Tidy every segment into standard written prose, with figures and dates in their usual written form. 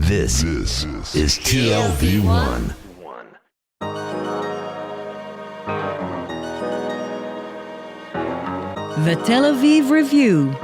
This is TLV1. The Tel Aviv Review.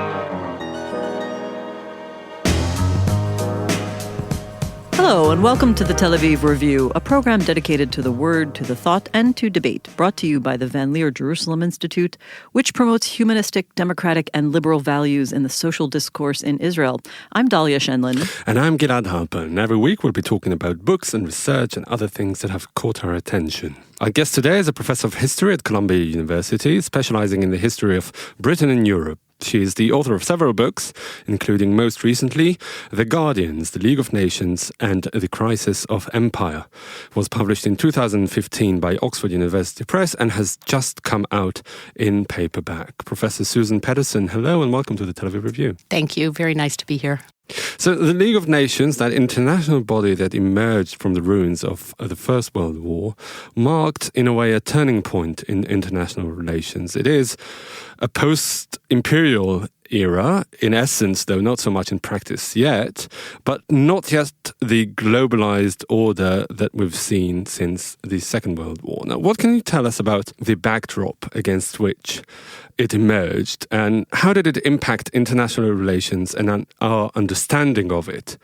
Hello, and welcome to the Tel Aviv Review, a program dedicated to the word, to the thought, and to debate, brought to you by the Van Leer Jerusalem Institute, which promotes humanistic, democratic, and liberal values in the social discourse in Israel. I'm Dahlia Shenlin. And I'm Gilad Harper, and every week we'll be talking about books and research and other things that have caught our attention. Our guest today is a professor of history at Columbia University, specializing in the history of Britain and Europe. She is the author of several books, including most recently The Guardians, The League of Nations, and The Crisis of Empire. It was published in 2015 by Oxford University Press and has just come out in paperback. Professor Susan Pedersen, hello and welcome to the Tel Aviv Review. Thank you. Very nice to be here. So the League of Nations, that international body that emerged from the ruins of the First World War, marked in a way a turning point in international relations. It is a post-imperial era, in essence, though not so much in practice yet, but not yet the globalized order that we've seen since the Second World War. Now, what can you tell us about the backdrop against which it emerged, and how did it impact international relations and our understanding of it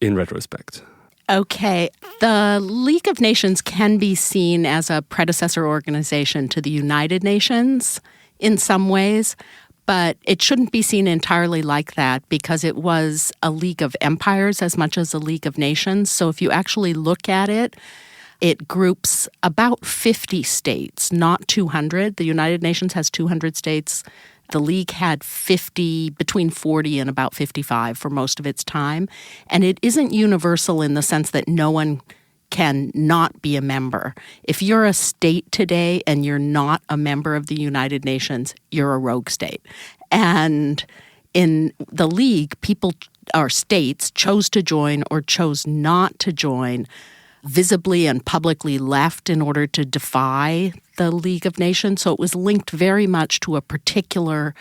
in retrospect? Okay. The League of Nations can be seen as a predecessor organization to the United Nations in some ways, but it shouldn't be seen entirely like that because it was a League of Empires as much as a League of Nations. So if you actually look at it, it groups about 50 states, not 200. The United Nations has 200 states. The League had 50, between 40 and about 55 for most of its time. And it isn't universal in the sense that no one can not be a member. If you're a state today and you're not a member of the United Nations, you're a rogue state. And in the League, people or states chose to join or chose not to join, visibly and publicly left in order to defy the League of Nations. So it was linked very much to a particular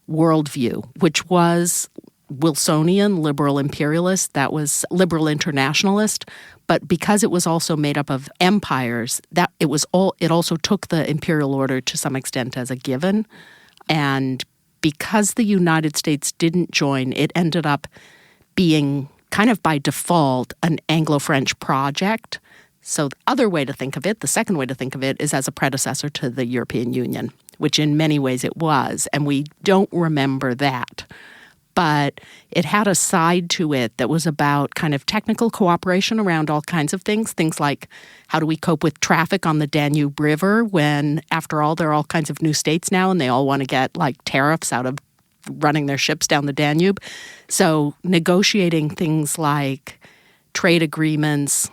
worldview, which was Wilsonian, liberal imperialist, that was liberal internationalist. But because it was also made up of empires, that it also took the imperial order to some extent as a given. And because the United States didn't join, it ended up being kind of by default an Anglo-French project. So the other way to think of it, the second way to think of it, is as a predecessor to the European Union, which in many ways it was, and we don't remember that. But it had a side to it that was about kind of technical cooperation around all kinds of things like how do we cope with traffic on the Danube River when, after all, there are all kinds of new states now and they all want to get like tariffs out of running their ships down the Danube. So negotiating things like trade agreements,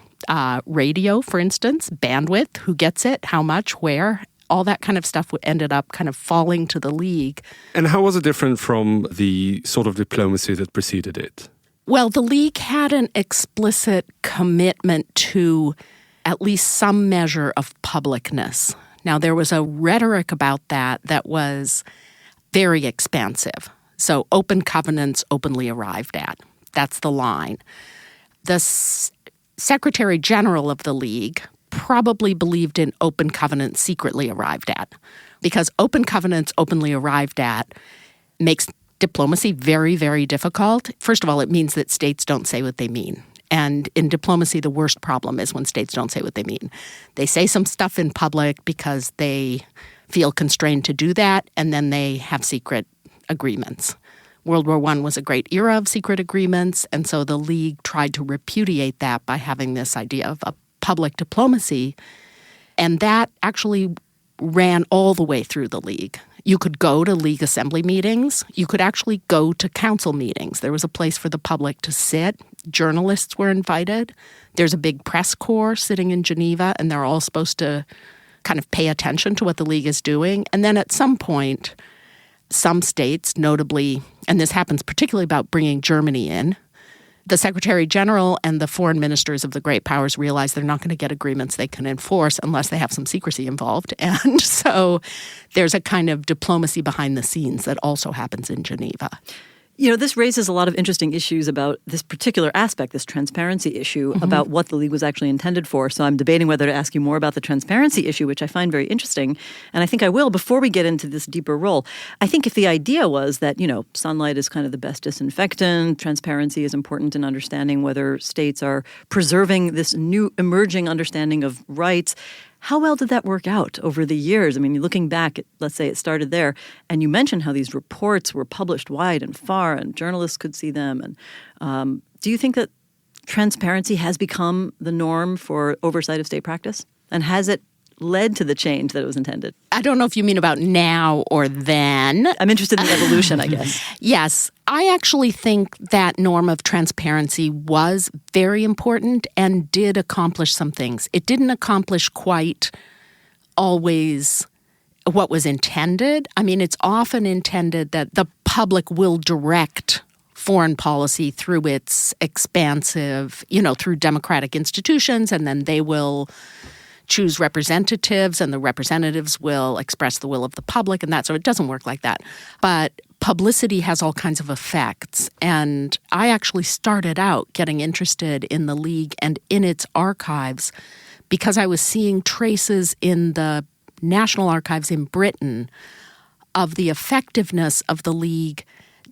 radio, for instance, bandwidth, who gets it, how much, where, all that kind of stuff ended up kind of falling to the League. And how was it different from the sort of diplomacy that preceded it? Well, the League had an explicit commitment to at least some measure of publicness. Now, there was a rhetoric about that was very expansive. So open covenants openly arrived at. That's the line. The Secretary General of the League probably believed in open covenants secretly arrived at, because open covenants openly arrived at makes diplomacy very, very difficult. First of all, it means that states don't say what they mean. And in diplomacy, the worst problem is when states don't say what they mean. They say some stuff in public because they feel constrained to do that, and then they have secret agreements. World War I was a great era of secret agreements, and so the League tried to repudiate that by having this idea of a public diplomacy, and that actually ran all the way through the League. You could go to League assembly meetings. You could actually go to council meetings. There was a place for the public to sit. Journalists were invited. There's a big press corps sitting in Geneva, and they're all supposed to kind of pay attention to what the League is doing. And then at some point, some states, notably, and this happens particularly about bringing Germany in, the Secretary General and the foreign ministers of the great powers realize they're not going to get agreements they can enforce unless they have some secrecy involved. And so there's a kind of diplomacy behind the scenes that also happens in Geneva. You know, this raises a lot of interesting issues about this particular aspect, this transparency issue, about what the League was actually intended for. So I'm debating whether to ask you more about the transparency issue, which I find very interesting. And I think I will before we get into this deeper role. I think if the idea was that, you know, sunlight is kind of the best disinfectant, transparency is important in understanding whether states are preserving this new emerging understanding of rights. How well did that work out over the years? I mean, looking back, let's say it started there, and you mentioned how these reports were published wide and far, and journalists could see them. And do you think that transparency has become the norm for oversight of state practice? And has it led to the change that it was intended? I don't know if you mean about now or then. I'm interested in the evolution, I guess. Yes. I actually think that norm of transparency was very important and did accomplish some things. It didn't accomplish quite always what was intended. I mean, it's often intended that the public will direct foreign policy through its expansive, through democratic institutions, and then they will choose representatives, and the representatives will express the will of the public, and that. So it doesn't work like that. But publicity has all kinds of effects. And I actually started out getting interested in the League and in its archives because I was seeing traces in the National Archives in Britain of the effectiveness of the League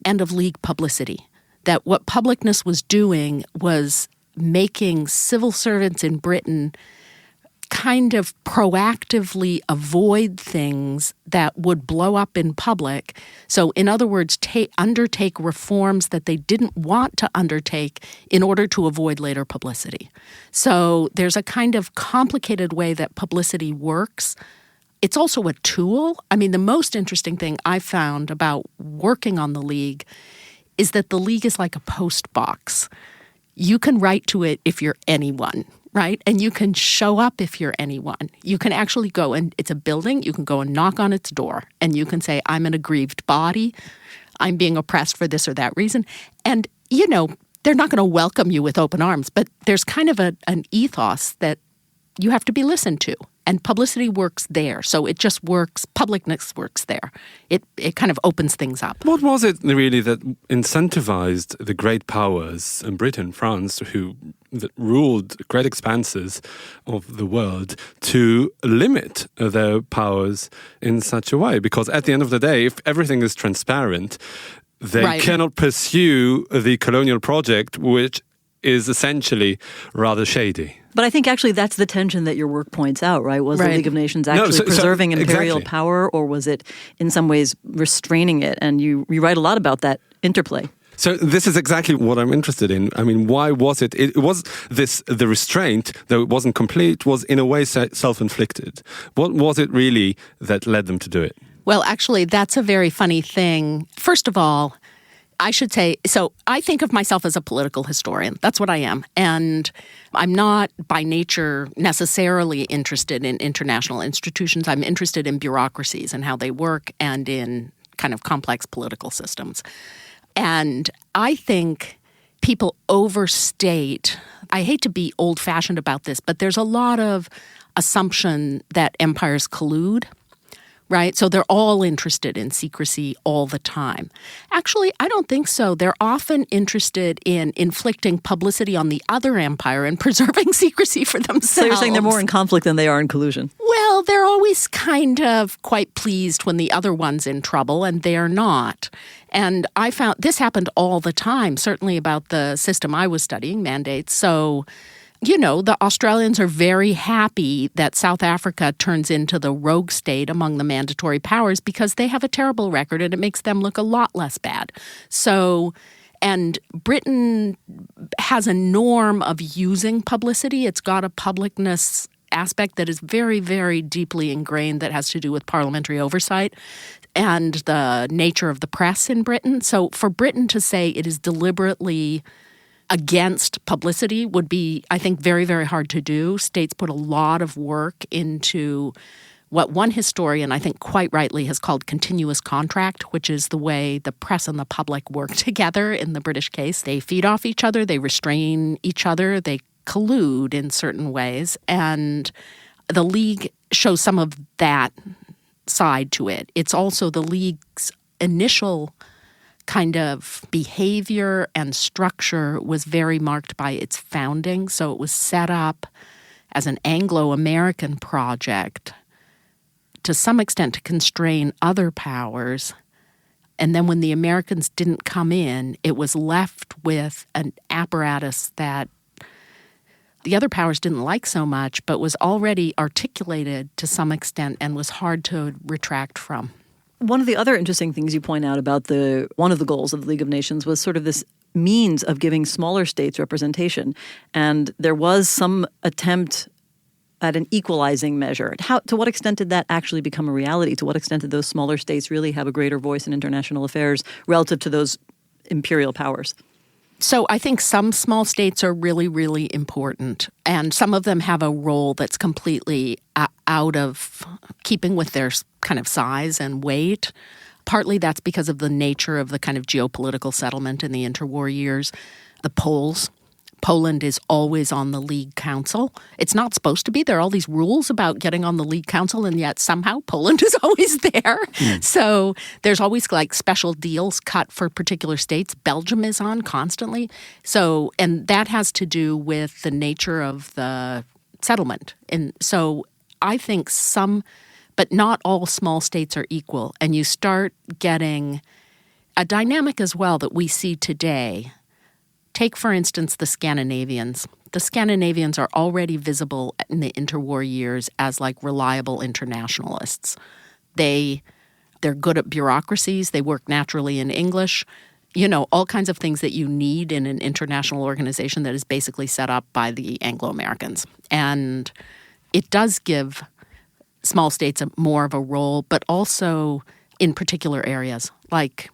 and of League publicity. That what publicness was doing was making civil servants in Britain kind of proactively avoid things that would blow up in public. So in other words, undertake reforms that they didn't want to undertake in order to avoid later publicity. So there's a kind of complicated way that publicity works. It's also a tool. I mean, the most interesting thing I found about working on the League is that the League is like a post box. You can write to it if you're anyone, right? And you can show up if you're anyone. You can actually go, and it's a building, you can go and knock on its door, and you can say, I'm an aggrieved body, I'm being oppressed for this or that reason. And, they're not going to welcome you with open arms, but there's kind of an ethos that you have to be listened to. And publicity works there. So it just works, publicness works there. It kind of opens things up. What was it really that incentivized the great powers in Britain, France, that ruled great expanses of the world to limit their powers in such a way? Because at the end of the day, if everything is transparent, they cannot pursue the colonial project, which is essentially rather shady. But I think actually that's the tension that your work points out, right? Was the League of Nations actually preserving imperial power, or was it in some ways restraining it? And you write a lot about that interplay. So this is exactly what I'm interested in. I mean, why was it? It was the restraint, though it wasn't complete, was in a way self-inflicted. What was it really that led them to do it? Well, actually, that's a very funny thing. First of all, I should say, so I think of myself as a political historian. That's what I am. And I'm not by nature necessarily interested in international institutions. I'm interested in bureaucracies and how they work and in kind of complex political systems. And I think people overstate, I hate to be old-fashioned about this, but there's a lot of assumption that empires collude. Right? So they're all interested in secrecy all the time. Actually, I don't think so. They're often interested in inflicting publicity on the other empire and preserving secrecy for themselves. So you're saying they're more in conflict than they are in collusion? Well, they're always kind of quite pleased when the other one's in trouble, and they're not. And I found this happened all the time, certainly about the system I was studying, mandates. So the Australians are very happy that South Africa turns into the rogue state among the mandatory powers because they have a terrible record and it makes them look a lot less bad. So, and Britain has a norm of using publicity. It's got a publicness aspect that is very, very deeply ingrained that has to do with parliamentary oversight and the nature of the press in Britain. So for Britain to say it is deliberately against publicity would be, I think, very, very hard to do. States put a lot of work into what one historian, I think quite rightly, has called continuous contract, which is the way the press and the public work together in the British case. They feed off each other, they restrain each other, they collude in certain ways. And the League shows some of that side to it. It's also the League's initial kind of behavior and structure was very marked by its founding. So it was set up as an Anglo-American project to some extent to constrain other powers. And then when the Americans didn't come in, it was left with an apparatus that the other powers didn't like so much, but was already articulated to some extent and was hard to retract from. One of the other interesting things you point out about one of the goals of the League of Nations was sort of this means of giving smaller states representation. And there was some attempt at an equalizing measure. To what extent did that actually become a reality? To what extent did those smaller states really have a greater voice in international affairs relative to those imperial powers? So I think some small states are really, really important, and some of them have a role that's completely out of keeping with their kind of size and weight. Partly that's because of the nature of the kind of geopolitical settlement in the interwar years. The Poland is always on the League Council. It's not supposed to be. There are all these rules about getting on the League Council, and yet somehow Poland is always there. So there's always like special deals cut for particular states. Belgium is on constantly. So, and that has to do with the nature of the settlement. And so I think some, but not all small states are equal. And you start getting a dynamic as well that we see today. Take, for instance, the Scandinavians. The Scandinavians are already visible in the interwar years as like reliable internationalists. They're good at bureaucracies. They work naturally in English. You know, all kinds of things that you need in an international organization that is basically set up by the Anglo-Americans. And it does give small states more of a role, but also in particular areas like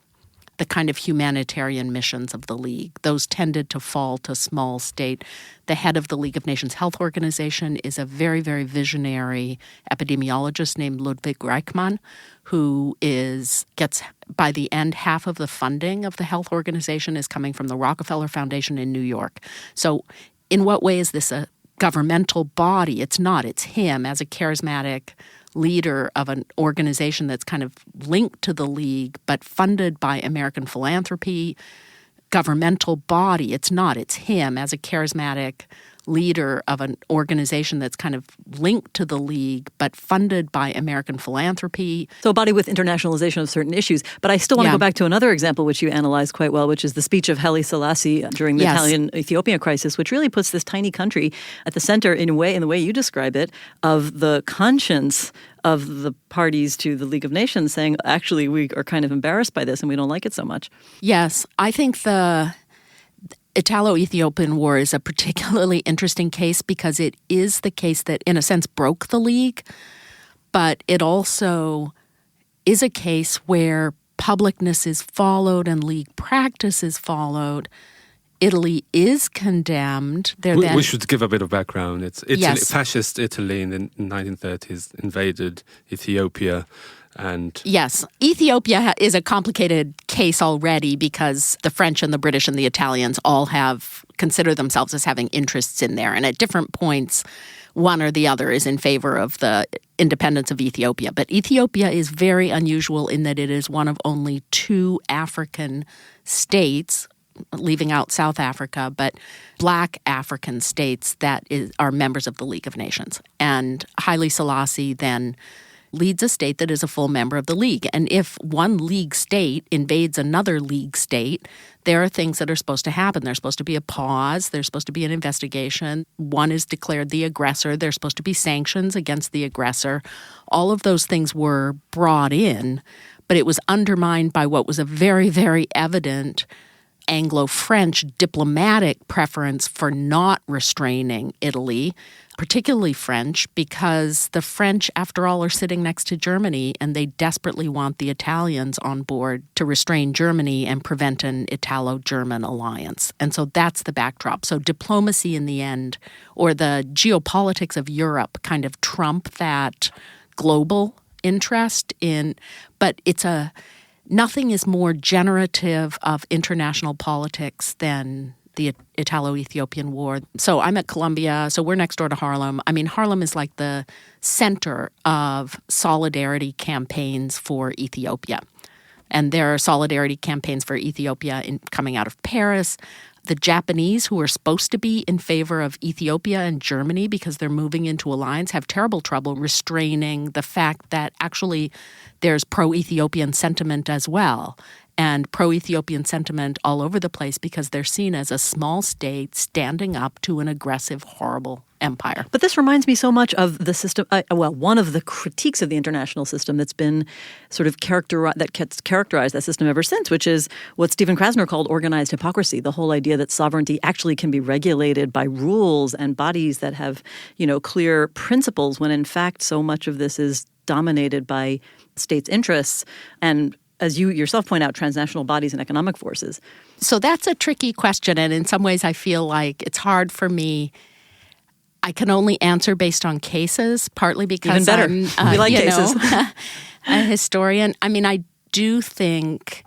the kind of humanitarian missions of the League. Those tended to fall to small state. The head of the League of Nations Health Organization is a very, very visionary epidemiologist named Ludwig Reichmann, who gets, by the end, half of the funding of the health organization is coming from the Rockefeller Foundation in New York. So in what way is this a governmental body? It's not. It's him as a charismatic leader of an organization that's kind of linked to the League but funded by American philanthropy, governmental body. It's not. It's him as a charismatic leader of an organization that's kind of linked to the League but funded by American philanthropy. So a body with internationalization of certain issues. But I still want to go back to another example which you analyzed quite well, which is the speech of Haile Selassie during the Italian-Ethiopian crisis, which really puts this tiny country at the center in the way you describe it, of the conscience of the parties to the League of Nations, saying, actually, we are kind of embarrassed by this and we don't like it so much. Yes, I think the Italo-Ethiopian War is a particularly interesting case because it is the case that, in a sense, broke the League, but it also is a case where publicness is followed and League practice is followed. Italy is condemned. We should give a bit of background. It's Italy, yes. Fascist Italy in the 1930s invaded Ethiopia. And yes, Ethiopia is a complicated case already because the French and the British and the Italians all consider themselves as having interests in there. And at different points, one or the other is in favor of the independence of Ethiopia. But Ethiopia is very unusual in that it is one of only two African states, leaving out South Africa, but Black African states that are members of the League of Nations. And Haile Selassie then leads a state that is a full member of the League. And if one League state invades another League state, there are things that are supposed to happen. There's supposed to be a pause. There's supposed to be an investigation. One is declared the aggressor. There's supposed to be sanctions against the aggressor. All of those things were brought in, but it was undermined by what was a very, very evident Anglo-French diplomatic preference for not restraining Italy, particularly French, because the French, after all, are sitting next to Germany, and they desperately want the Italians on board to restrain Germany and prevent an Italo-German alliance. And so that's the backdrop. So diplomacy in the end, or the geopolitics of Europe, kind of trump that global interest in, but nothing is more generative of international politics than the Italo-Ethiopian War. So I'm at Columbia, so we're next door to Harlem. I mean, Harlem is like the center of solidarity campaigns for Ethiopia. And there are solidarity campaigns for Ethiopia coming out of Paris. The Japanese, who are supposed to be in favor of Ethiopia and Germany because they're moving into alliance, have terrible trouble restraining the fact that actually there's pro-Ethiopian sentiment as well, and pro-Ethiopian sentiment all over the place because they're seen as a small state standing up to an aggressive, horrible empire. But this reminds me so much of the system, one of the critiques of the international system that's been sort of characterized that system ever since, which is what Stephen Krasner called organized hypocrisy, the whole idea that sovereignty actually can be regulated by rules and bodies that have, clear principles, when in fact so much of this is dominated by states' interests and, as you yourself point out, transnational bodies and economic forces. So that's a tricky question, and in some ways I feel like it's hard for me. I can only answer based on cases, partly because Even better. We like cases. A historian. I mean, I do think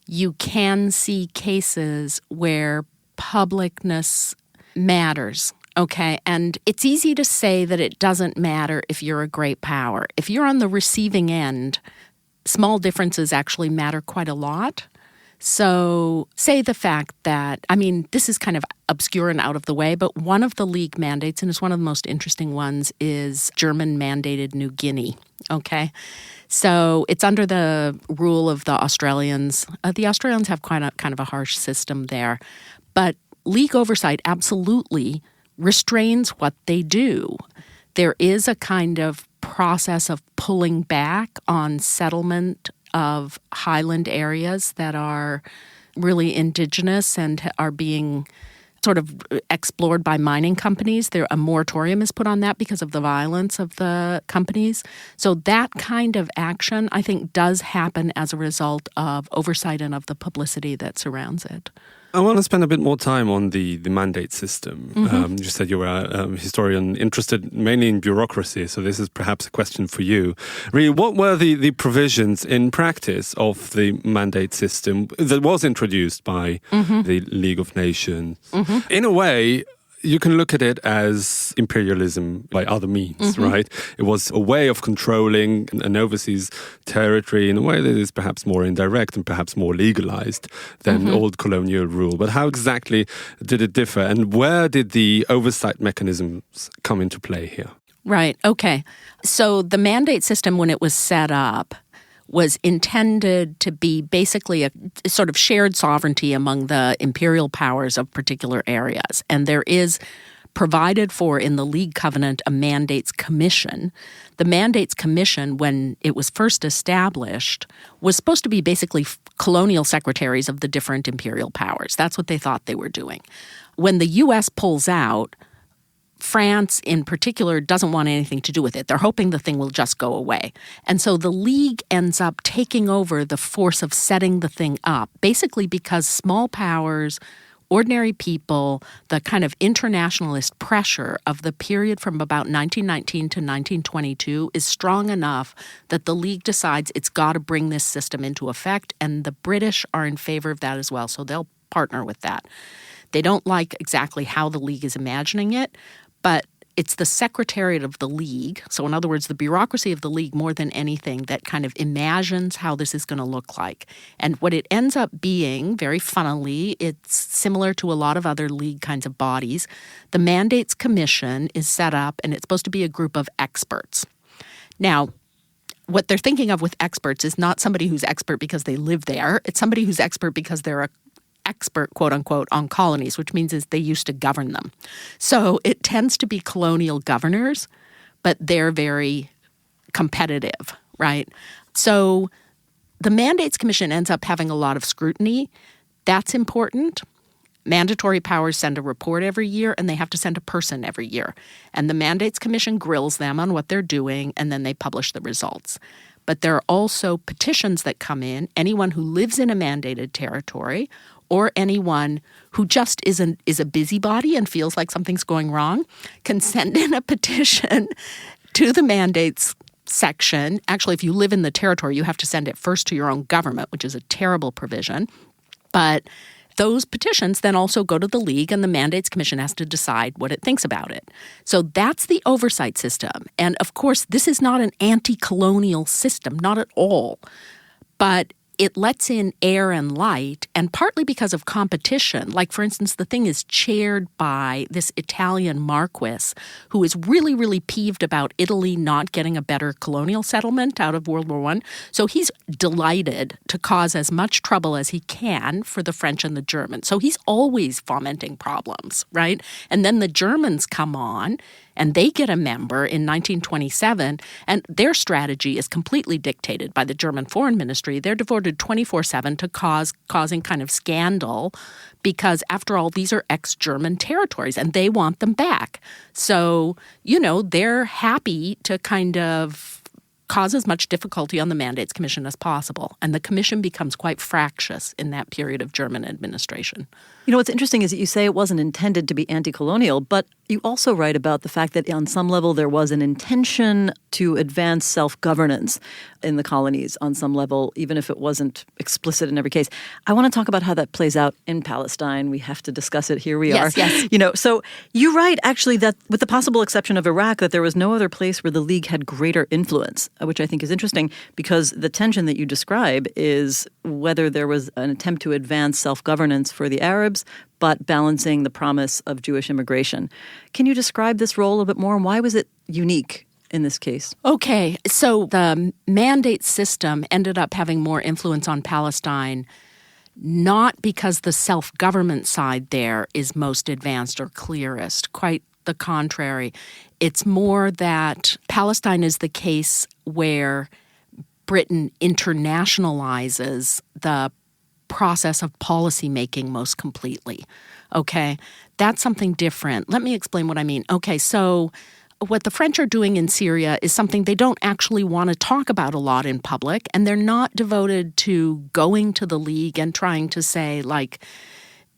you can see cases where publicness matters. Okay, and it's easy to say that it doesn't matter if you're a great power. If you're on the receiving end, small differences actually matter quite a lot. So say the fact that, this is kind of obscure and out of the way, but one of the League mandates, and it's one of the most interesting ones, is German-mandated New Guinea, okay? So it's under the rule of the Australians. The Australians have kind of a harsh system there, but League oversight absolutely restrains what they do. There is a kind of process of pulling back on settlement of highland areas that are really indigenous and are being sort of explored by mining companies. A moratorium is put on that because of the violence of the companies. So that kind of action, I think, does happen as a result of oversight and of the publicity that surrounds it. I want to spend a bit more time on the mandate system. Mm-hmm. You said you were a historian interested mainly in bureaucracy, so this is perhaps a question for you. Really, what were the provisions in practice of the mandate system that was introduced by the League of Nations? Mm-hmm. In a way, you can look at it as imperialism by other means, right? It was a way of controlling an overseas territory in a way that is perhaps more indirect and perhaps more legalized than old colonial rule. But how exactly did it differ? And where did the oversight mechanisms come into play here? Right. Okay. So the mandate system, when it was set up, was intended to be basically a sort of shared sovereignty among the imperial powers of particular areas. And there is provided for in the League Covenant a Mandates Commission. The Mandates Commission, when it was first established, was supposed to be basically colonial secretaries of the different imperial powers. That's what they thought they were doing. When the U.S. pulls out, France, in particular, doesn't want anything to do with it. They're hoping the thing will just go away. And so the League ends up taking over the force of setting the thing up, basically because small powers, ordinary people, the kind of internationalist pressure of the period from about 1919 to 1922 is strong enough that the League decides it's got to bring this system into effect, and the British are in favor of that as well, so they'll partner with that. They don't like exactly how the League is imagining it, but it's the Secretariat of the League, so in other words, the bureaucracy of the League more than anything, that kind of imagines how this is going to look like. And what it ends up being, very funnily, it's similar to a lot of other League kinds of bodies. The Mandates Commission is set up, and it's supposed to be a group of experts. Now, what they're thinking of with experts is not somebody who's expert because they live there. It's somebody who's expert because they're a expert, quote unquote, on colonies, which means is they used to govern them. So it tends to be colonial governors, but they're very competitive, right? So the Mandates Commission ends up having a lot of scrutiny. That's important. Mandatory powers send a report every year, and they have to send a person every year. And the Mandates Commission grills them on what they're doing, and then they publish the results. But there are also petitions that come in. Anyone who lives in a mandated territory or anyone who just is a busybody and feels like something's going wrong can send in a petition to the mandates section. Actually, if you live in the territory, you have to send it first to your own government, which is a terrible provision. But those petitions then also go to the League, and the Mandates Commission has to decide what it thinks about it. So that's the oversight system. And of course, this is not an anti-colonial system, not at all. But it lets in air and light, and partly because of competition. Like, for instance, the thing is chaired by this Italian marquis who is really, really peeved about Italy not getting a better colonial settlement out of World War I. So he's delighted to cause as much trouble as he can for the French and the Germans. So he's always fomenting problems, right? And then the Germans come on, and they get a member in 1927, and their strategy is completely dictated by the German Foreign Ministry. They're devoted 24/7 to causing kind of scandal because, after all, these are ex-German territories, and they want them back. So, they're happy to kind of cause as much difficulty on the Mandates Commission as possible. And the commission becomes quite fractious in that period of German administration. What's interesting is that you say it wasn't intended to be anti-colonial, but you also write about the fact that on some level there was an intention to advance self-governance in the colonies on some level, even if it wasn't explicit in every case. I want to talk about how that plays out in Palestine. We have to discuss it. Here we are. Yes. So you write actually that with the possible exception of Iraq, that there was no other place where the League had greater influence, which I think is interesting because the tension that you describe is whether there was an attempt to advance self-governance for the Arabs, but balancing the promise of Jewish immigration. Can you describe this role a bit more, and why was it unique in this case? Okay, so the mandate system ended up having more influence on Palestine, not because the self-government side there is most advanced or clearest, quite the contrary. It's more that Palestine is the case where Britain internationalizes the process of policy making most completely. Okay, that's something different. Let me explain what I mean. Okay, so what the French are doing in Syria is something they don't actually want to talk about a lot in public, and they're not devoted to going to the League and trying to say,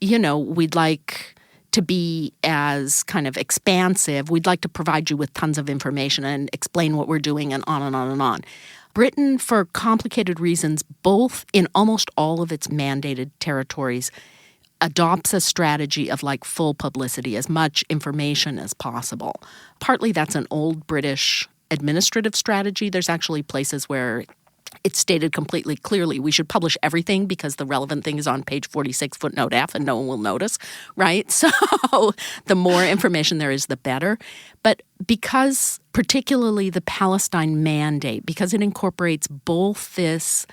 we'd like to be as kind of expansive. We'd like to provide you with tons of information and explain what we're doing and on and on and on. Britain, for complicated reasons, both in almost all of its mandated territories, adopts a strategy of full publicity, as much information as possible. Partly that's an old British administrative strategy. There's actually places where it's stated completely clearly we should publish everything because the relevant thing is on page 46, footnote F, and no one will notice, right? So the more information there is, the better. But because particularly the Palestine Mandate, because it incorporates both this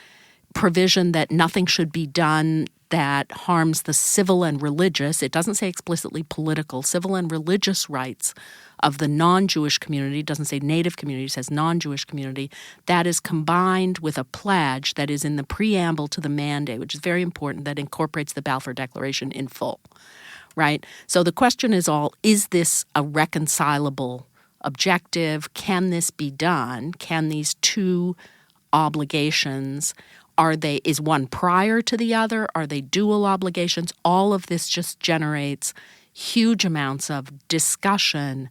provision that nothing should be done that harms the civil and religious, it doesn't say explicitly political, civil and religious rights of the non-Jewish community, it doesn't say native community, it says non-Jewish community, that is combined with a pledge that is in the preamble to the mandate, which is very important, that incorporates the Balfour Declaration in full, right? So the question is this a reconcilable objective? Can this be done? Can these two obligations, is one prior to the other? Are they dual obligations? All of this just generates huge amounts of discussion.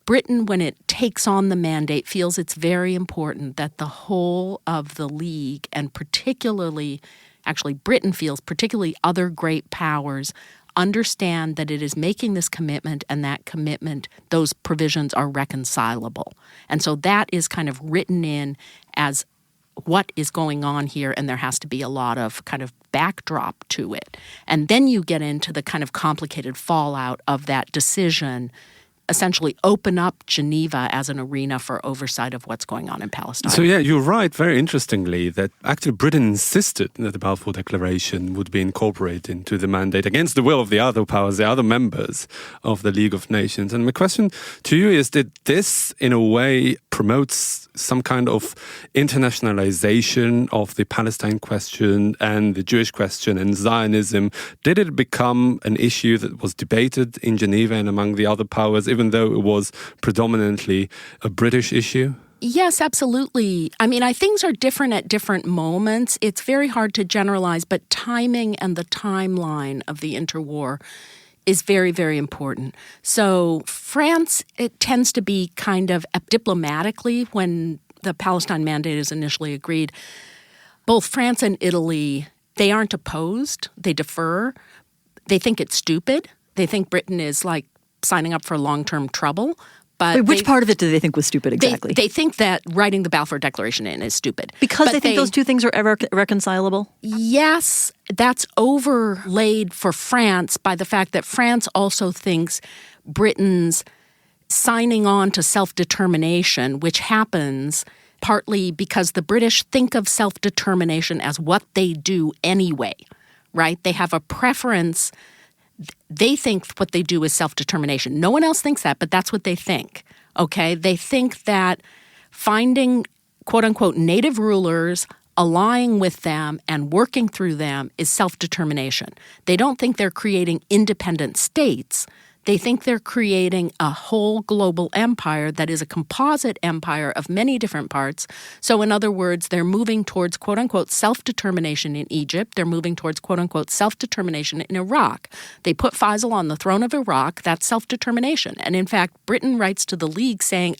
Britain, when it takes on the mandate, feels it's very important that the whole of the League, and particularly, actually Britain feels, particularly other great powers, understand that it is making this commitment, and that commitment, those provisions are reconcilable. And so that is kind of written in as what is going on here, and there has to be a lot of kind of backdrop to it. And then you get into the kind of complicated fallout of that decision, essentially open up Geneva as an arena for oversight of what's going on in Palestine. So yeah, you're right, very interestingly, that actually Britain insisted that the Balfour Declaration would be incorporated into the mandate against the will of the other powers, the other members of the League of Nations. And my question to you is, did this in a way promotes some kind of internationalization of the Palestine question and the Jewish question and Zionism? Did it become an issue that was debated in Geneva and among the other powers, even though it was predominantly a British issue? Yes, absolutely. I mean, things are different at different moments. It's very hard to generalize, but timing and the timeline of the interwar is very, very important. So France, it tends to be kind of diplomatically, when the Palestine Mandate is initially agreed, both France and Italy, they aren't opposed. They defer. They think it's stupid. They think Britain is signing up for long-term trouble. But Wait, which part of it do they think was stupid exactly? They think that writing the Balfour Declaration in is stupid. Because they think those two things are reconcilable? Yes, that's overlaid for France by the fact that France also thinks Britain's signing on to self-determination, which happens partly because the British think of self-determination as what they do anyway, right? They have a preference. They think what they do is self-determination. No one else thinks that, but that's what they think, okay? They think that finding, quote-unquote, native rulers, allying with them and working through them is self-determination. They don't think they're creating independent states. They think they're creating a whole global empire that is a composite empire of many different parts. So in other words, they're moving towards, quote-unquote, self-determination in Egypt. They're moving towards, quote-unquote, self-determination in Iraq. They put Faisal on the throne of Iraq. That's self-determination. And in fact, Britain writes to the League saying,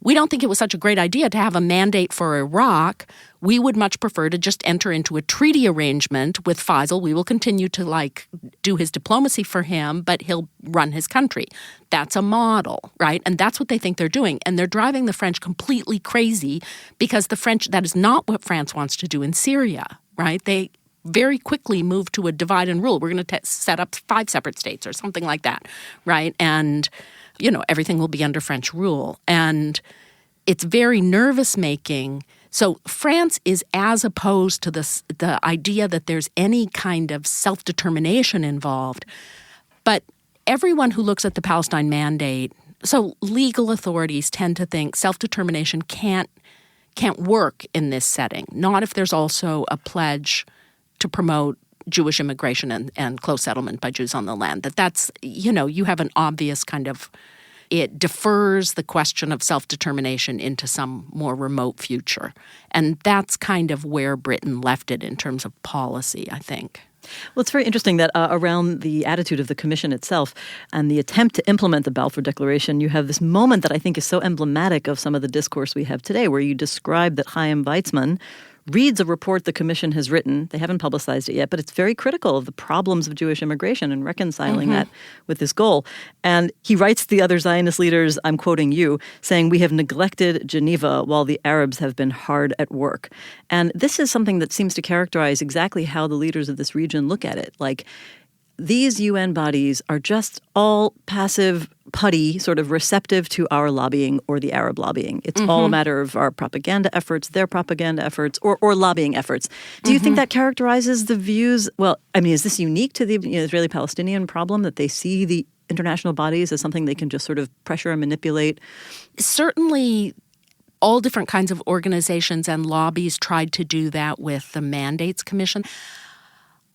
we don't think it was such a great idea to have a mandate for Iraq. We would much prefer to just enter into a treaty arrangement with Faisal. We will continue to do his diplomacy for him, but he'll run his country. That's a model, right? And that's what they think they're doing. And they're driving the French completely crazy because that is not what France wants to do in Syria, right? They very quickly move to a divide and rule. We're going to set up 5 separate states or something like that, right? And everything will be under French rule. And it's very nervous-making. So France is as opposed to the idea that there's any kind of self-determination involved. But everyone who looks at the Palestine Mandate, so legal authorities tend to think self-determination can't work in this setting, not if there's also a pledge to promote Jewish immigration and close settlement by Jews on the land. That's you have an obvious kind of, it defers the question of self-determination into some more remote future. And that's kind of where Britain left it in terms of policy, I think. Well, it's very interesting that around the attitude of the Commission itself and the attempt to implement the Balfour Declaration, you have this moment that I think is so emblematic of some of the discourse we have today, where you describe that Chaim Weizmann reads a report the Commission has written. They haven't publicized it yet, but it's very critical of the problems of Jewish immigration and reconciling that with this goal. And he writes to the other Zionist leaders, I'm quoting you, saying, "We have neglected Geneva while the Arabs have been hard at work." And this is something that seems to characterize exactly how the leaders of this region look at it. Like, these UN bodies are just all passive, putty, sort of receptive to our lobbying or the Arab lobbying. It's all a matter of our propaganda efforts, their propaganda efforts, or lobbying efforts. Do you think that characterizes the views? Well, I mean, is this unique to the Israeli-Palestinian problem, that they see the international bodies as something they can just sort of pressure and manipulate? Certainly, all different kinds of organizations and lobbies tried to do that with the Mandates Commission.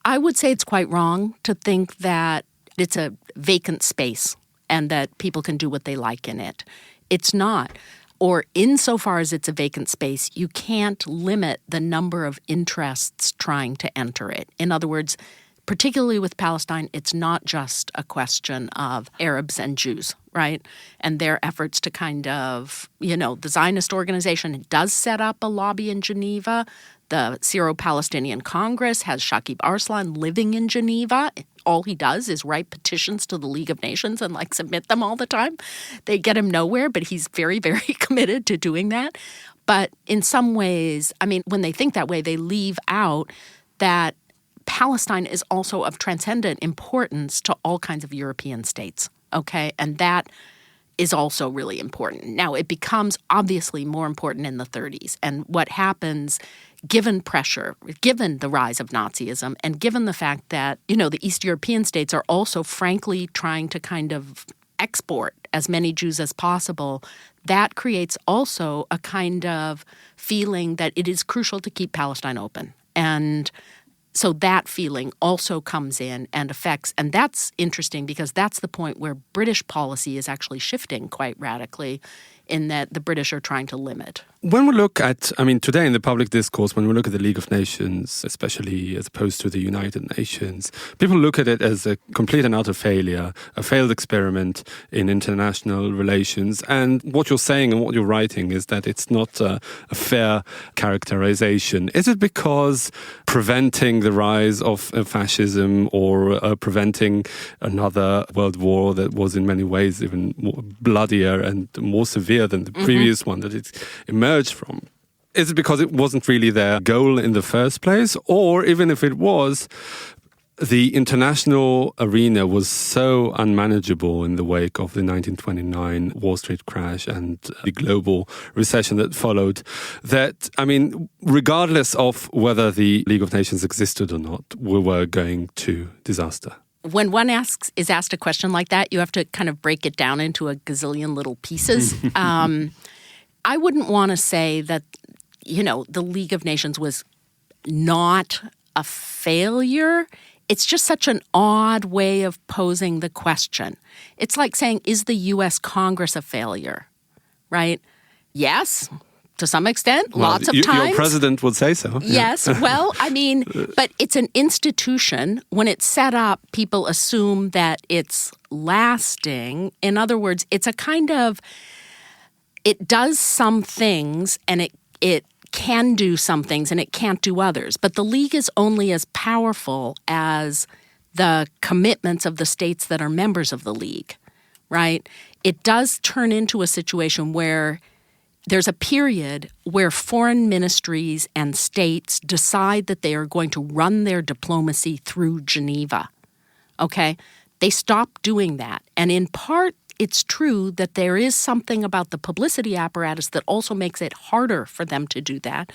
I would say it's quite wrong to think that it's a vacant space and that people can do what they like in it. It's not. Or insofar as it's a vacant space, you can't limit the number of interests trying to enter it. In other words, particularly with Palestine, it's not just a question of Arabs and Jews, right? And their efforts to kind of, the Zionist organization does set up a lobby in Geneva. The Syro-Palestinian Congress has Shakib Arslan living in Geneva. All he does is write petitions to the League of Nations and submit them all the time. They get him nowhere, but he's very, very committed to doing that. But in some ways, I mean, when they think that way, they leave out that Palestine is also of transcendent importance to all kinds of European states, okay? And that is also really important. Now, it becomes obviously more important in the 30s. And what happens, given pressure, given the rise of Nazism, and given the fact that, the East European states are also frankly trying to kind of export as many Jews as possible, that creates also a kind of feeling that it is crucial to keep Palestine open. And so that feeling also comes in and affects, and that's interesting because that's the point where British policy is actually shifting quite radically in that the British are trying to limit. When we look at, today in the public discourse, when we look at the League of Nations, especially as opposed to the United Nations, people look at it as a complete and utter failure, a failed experiment in international relations. And what you're saying and what you're writing is that it's not a fair characterization. Is it because preventing the rise of fascism or preventing another world war that was in many ways even more bloodier and more severe than the previous one that it emerged from? Is it because it wasn't really their goal in the first place? Or even if it was, the international arena was so unmanageable in the wake of the 1929 Wall Street crash and the global recession that followed that, regardless of whether the League of Nations existed or not, we were going to disaster? When one is asked a question like that, you have to kind of break it down into a gazillion little pieces. I wouldn't want to say that, the League of Nations was not a failure. It's just such an odd way of posing the question. It's like saying, is the U.S. Congress a failure? Right? Yes, to some extent, lots of times. Your president would say so. Yes, well, but it's an institution. When it's set up, people assume that it's lasting. In other words, it's a kind of, it does some things and it can do some things and it can't do others. But the League is only as powerful as the commitments of the states that are members of the League, right? It does turn into a situation where there's a period where foreign ministries and states decide that they are going to run their diplomacy through Geneva, okay? They stop doing that. And in part, it's true that there is something about the publicity apparatus that also makes it harder for them to do that,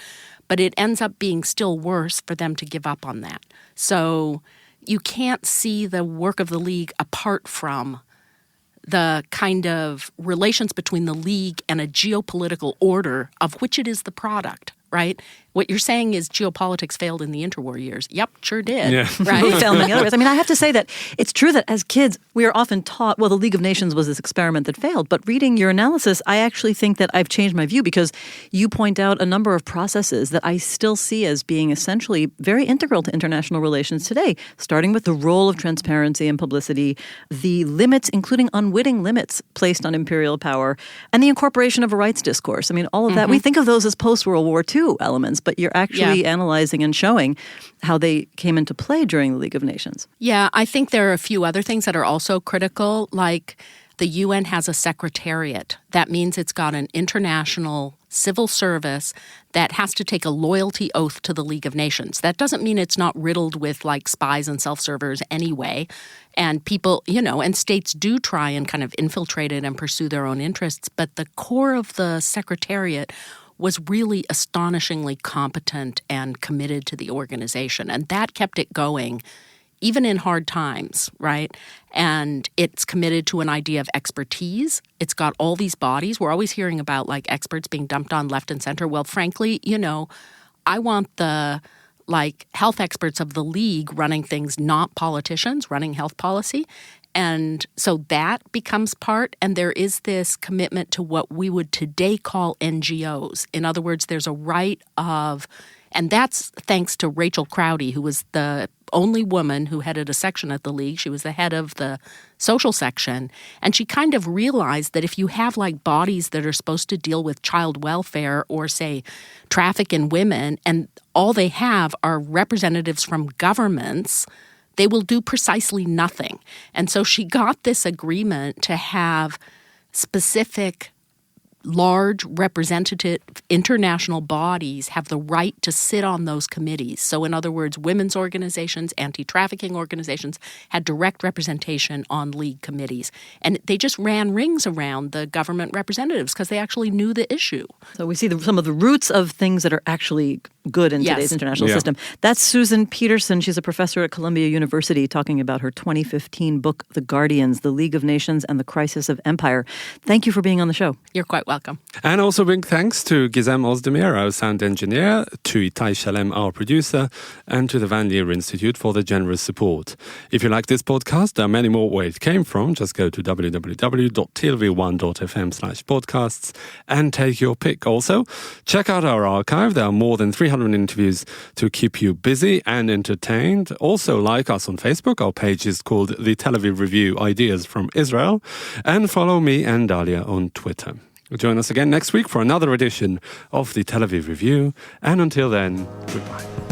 but it ends up being still worse for them to give up on that. So you can't see the work of the League apart from the kind of relations between the League and a geopolitical order of which it is the product, right? What you're saying is geopolitics failed in the interwar years. Yep, sure did. Yeah. Right? We failed in the other ways. I have to say that it's true that as kids, we are often taught, well, the League of Nations was this experiment that failed. But reading your analysis, I actually think that I've changed my view because you point out a number of processes that I still see as being essentially very integral to international relations today, starting with the role of transparency and publicity, the limits, including unwitting limits placed on imperial power, and the incorporation of a rights discourse. All of that, we think of those as post-World War II elements, but you're actually analyzing and showing how they came into play during the League of Nations. Yeah, I think there are a few other things that are also critical, like the UN has a secretariat. That means it's got an international civil service that has to take a loyalty oath to the League of Nations. That doesn't mean it's not riddled with spies and self-servers anyway. And people, and states do try and kind of infiltrate it and pursue their own interests. But the core of the secretariat was really astonishingly competent and committed to the organization. And that kept it going, even in hard times, right? And it's committed to an idea of expertise. It's got all these bodies. We're always hearing about experts being dumped on left and center. Well, frankly, I want the health experts of the League running things, not politicians running health policy. And so that becomes part, and there is this commitment to what we would today call NGOs. In other words, there's a right of, and that's thanks to Rachel Crowdy, who was the only woman who headed a section at the League. She was the head of the social section. And she kind of realized that if you have bodies that are supposed to deal with child welfare or, say, traffic in women, and all they have are representatives from governments, they will do precisely nothing. And so she got this agreement to have specific large representative international bodies have the right to sit on those committees. So in other words, women's organizations, anti-trafficking organizations had direct representation on League committees. And they just ran rings around the government representatives because they actually knew the issue. So we see some of the roots of things that are actually good in today's international system. That's Susan Pedersen. She's a professor at Columbia University talking about her 2015 book, The Guardians, The League of Nations and the Crisis of Empire. Thank you for being on the show. You're quite welcome. welcome. And also big thanks to Gizem Ozdemir, our sound engineer, to Itai Shalem, our producer, and to the Van Leer Institute for the generous support. If you like this podcast, there are many more where it came from. Just go to www.tlv1.fm/podcasts and take your pick. Also, check out our archive. There are more than 300 interviews to keep you busy and entertained. Also, like us on Facebook. Our page is called The Tel Aviv Review Ideas from Israel. And follow me and Dalia on Twitter. Join us again next week for another edition of the Tel Aviv Review. And until then, goodbye.